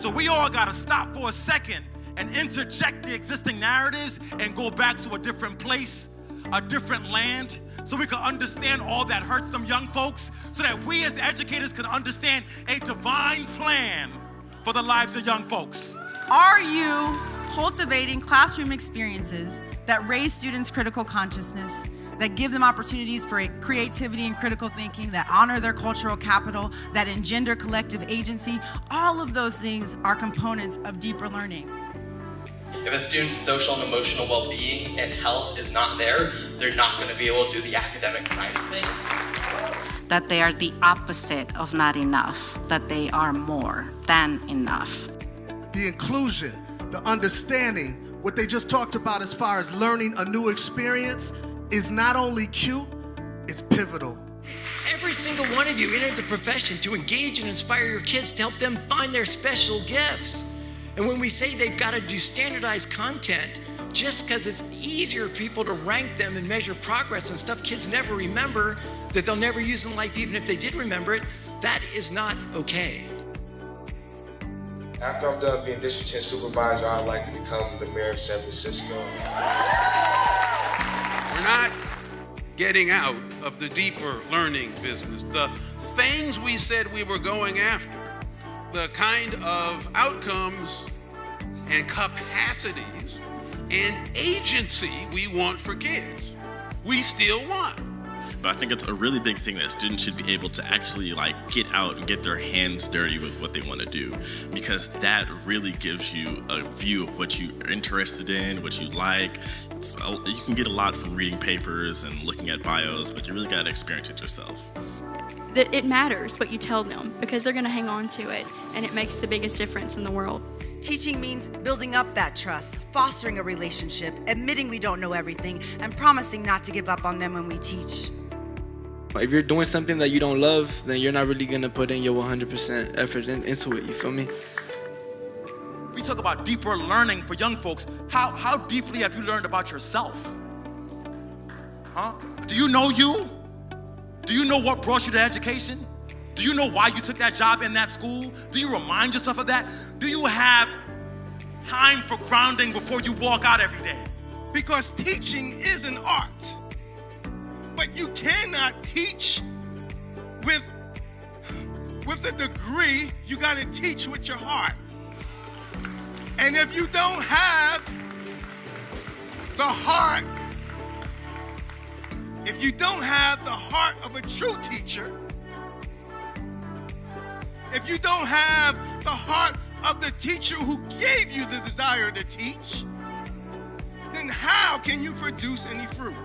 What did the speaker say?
So we all gotta stop for a second and interject the existing narratives and go back to a different place, a different land, so we can understand all that hurts them young folks, so that we as educators can understand a divine plan for the lives of young folks. Are you cultivating classroom experiences that raise students' critical consciousness, that give them opportunities for creativity and critical thinking, that honor their cultural capital, that engender collective agency? All of those things are components of deeper learning. If a student's social and emotional well-being and health is not there, they're not going to be able to do the academic side of things. That they are the opposite of not enough, that they are more than enough. The inclusion, the understanding, what they just talked about as far as learning a new experience is not only cute, it's pivotal. Every single one of you entered the profession to engage and inspire your kids to help them find their special gifts. And when we say they've got to do standardized content, just because it's easier for people to rank them and measure progress and stuff kids never remember, that they'll never use in life even if they did remember it, that is not okay. After I'm done being District 10 Supervisor, I'd like to become the Mayor of San Francisco. We're not getting out of the deeper learning business. The things we said we were going after, the kind of outcomes and capacities and agency we want for kids, we still want. But I think it's a really big thing that students should be able to actually get out and get their hands dirty with what they want to do, because that really gives you a view of what you're interested in, what you like. So you can get a lot from reading papers and looking at bios, but you really got to experience it yourself. That it matters what you tell them, because they're going to hang on to it, and it makes the biggest difference in the world. Teaching means building up that trust, fostering a relationship, admitting we don't know everything, and promising not to give up on them when we teach. If you're doing something that you don't love, then you're not really going to put in your 100% effort into it, you feel me? We talk about deeper learning for young folks. How deeply have you learned about yourself? Huh? Do you know you? Do you know what brought you to education? Do you know why you took that job in that school? Do you remind yourself of that? Do you have time for grounding before you walk out every day? Because teaching is an art, but you cannot teach with a degree. You got to teach with your heart. And if you don't have the heart, if you don't have the heart of a true teacher, if you don't have the heart of the teacher who gave you the desire to teach, then how can you produce any fruit?